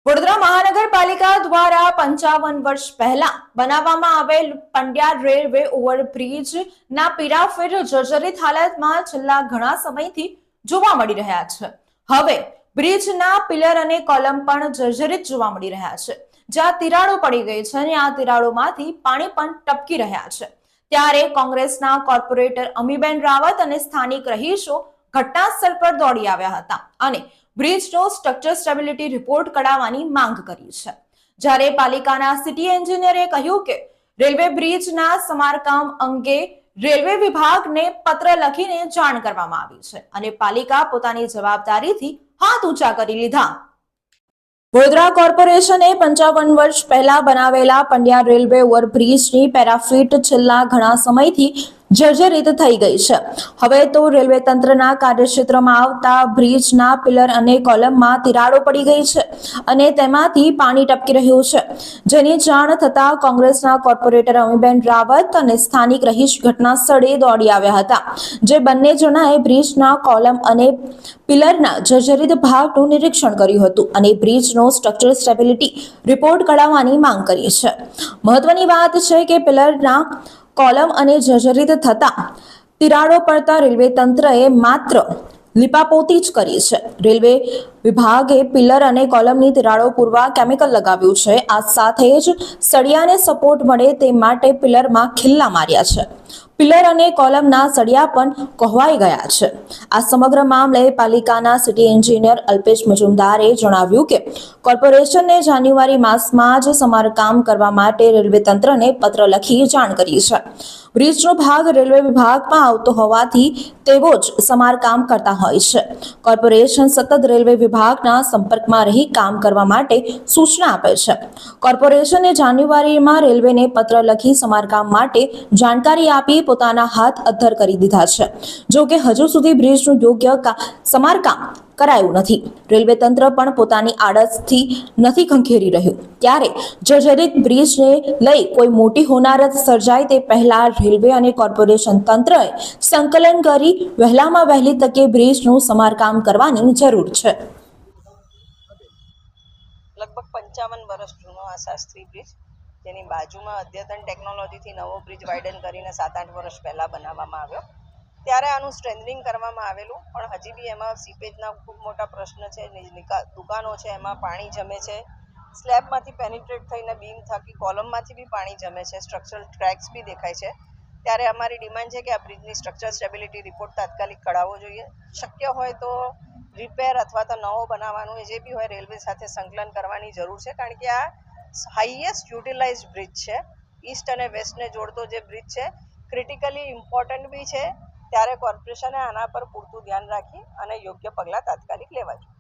વડોદરા મહાનગરપાલિકા દ્વારા 55 વર્ષ પહેલા બનાવવામાં આવેલ પંડ્યા રેલવે ઓવરબ્રિજ ના પિરાફેર જર્જરિત હાલતમાં છેલ્લા ઘણા સમયથી જોવા મળી રહ્યા છે। હવે બ્રિજના પિલર અને કોલમ પણ જર્જરિત જોવા મળી રહ્યા છે, જ્યાં તિરાડો પડી ગઈ છે અને આ તિરાડોમાંથી પાણી પણ ટપકી રહ્યા છે। ત્યારે કોંગ્રેસના કોર્પોરેટર અમીબેન રાવત અને સ્થાનિક રહીશો ઘટના સ્થળ પર દોડી આવ્યા હતા અને બ્રિજનો સ્ટ્રક્ચર સ્ટેબિલિટી રિપોર્ટ કઢાવવાની માંગ કરી છે। જ્યારે પાલિકાના સિટી એન્જિનિયરે કહ્યું કે રેલવે બ્રિજના સમારકામ અંગે રેલવે વિભાગને પત્ર લખીને જાણ કરવામાં આવી છે અને પાલિકા પોતાની જવાબદારીથી હાથ ઊંચા કરી લીધા। વડોદરા કોર્પોરેશને 55 વર્ષ પહેલા બનાવેલા પંડ્યા રેલવે ઓવરબ્રિજની પેરાફીટ છેલ્લા ઘણા સમયથી જર્જરિત થઈ ગઈ છે। હવે તો રેલવે તંત્રના કાર્યક્ષેત્રમાં આવતા બ્રિજના પિલર અને કોલમમાં તિરાડો પડી ગઈ છે અને તેમાંથી પાણી ટપકી રહ્યું છે, જેની જાણ થતા કોંગ્રેસના કોર્પોરેટર અમીબેન રાવત અને સ્થાનિક રહીશ ઘટના સ્થળે દોડી આવ્યા હતા, જે બંને જણાએ બ્રિજના કોલમ અને પિલરના જર્જરિત ભાગનું નિરીક્ષણ કર્યું હતું અને બ્રિજનો સ્ટ્રક્ચર સ્ટેબિલિટી રિપોર્ટ કઢાવવાની માંગ કરી છે। મહત્વની વાત છે કે પિલરના કોલમ અને જર્જરિત થતા તિરાડો પડતા રેલવે તંત્રએ માત્ર લીપાપોતી જ કરી છે। રેલવે વિભાગે પિલર અને કોલમની તિરાડો પૂરવા કેમિકલ લગાવ્યું છે। આ સાથે જ સળિયાને સપોર્ટ મળે તે માટે પિલરમાં ખિલ્લા માર્યા છે। પિલર અને કોલમના સળિયા પણ કોહવાઈ ગયા છે। આ સમગ્ર મામલે પાલિકાના સિટી એન્જિનિયર અલ્પેશ મજુમદારે જણાવ્યું કે કોર્પોરેશનને જાન્યુઆરી માસમાં જ સમારકામ કરવા માટે રેલવે તંત્રને પત્ર લખી જાણ કરી છે। બ્રિજનો ભાગ રેલવે વિભાગમાં આવતો હોવાથી તેઓ જ સમારકામ કરતા હોય છે। કોર્પોરેશન સતત રેલવે વિભાગના સંપર્કમાં રહી કામ કરવા માટે સૂચના આપે છે। કોર્પોરેશને જાન્યુઆરીમાં રેલવેને પત્ર લખી સમારકામ માટે જાણકારી આપી પોતાના હાથ અદ્ધર કરી દીધા છે। જો કે હજુ સુધી બ્રિજનું યોગ્ય સમારકામ કરાયું નથી। રેલવે તંત્ર પણ પોતાની આડતથી નથી ખંખેરી રહ્યું। ત્યારે જર્જરિત બ્રિજને લઈ કોઈ મોટી હોનારત સર્જાય તે પહેલા રેલવે અને કોર્પોરેશન તંત્રએ સંકલન કરી વહેલામાં વહેલી તકે બ્રિજનું સમારકામ કરવાની જરૂર છે। લગભગ 55 વર્ષ જૂનો આ શાસ્ત્રી બ્રિજ, જેની બાજુમાં અદ્યતન ટેકનોલોજીથી નવો બ્રિજ વાઇડન કરીને 7-8 વર્ષ પહેલાં બનાવવામાં આવ્યો, ત્યારે આનું સ્ટ્રેન્થનિંગ કરવામાં આવેલું, પણ હજી બી એમાં સીપેજના ખૂબ મોટા પ્રશ્ન છે। દુકાનો છે એમાં પાણી જમે છે, સ્લેબમાંથી પેનિટ્રેટ થઈને બીમ થકી કોલમમાંથી બી પાણી જમે છે, સ્ટ્રક્ચરલ ક્રેક્સ બી દેખાય છે। ત્યારે અમારી ડિમાન્ડ છે કે આ બ્રિજની સ્ટ્રક્ચર સ્ટેબિલિટી રિપોર્ટ તાત્કાલિક કઢાવવો જોઈએ। શક્ય હોય તો રિપેર અથવા તો નવો બનાવવાનું જે બી હોય રેલવે સાથે સંકલન કરવાની જરૂર છે, કારણ કે આ હાઈએસ્ટ યુટિલાઇઝડ બ્રિજ છે। ઈસ્ટ અને વેસ્ટને જોડતો જે બ્રિજ છે ક્રિટિકલી ઇમ્પોર્ટન્ટ બી છે। ત્યારે કોર્પોરેશને આના પર પૂરતું ધ્યાન રાખી અને યોગ્ય પગલાં તાત્કાલિક લેવા જોઈએ।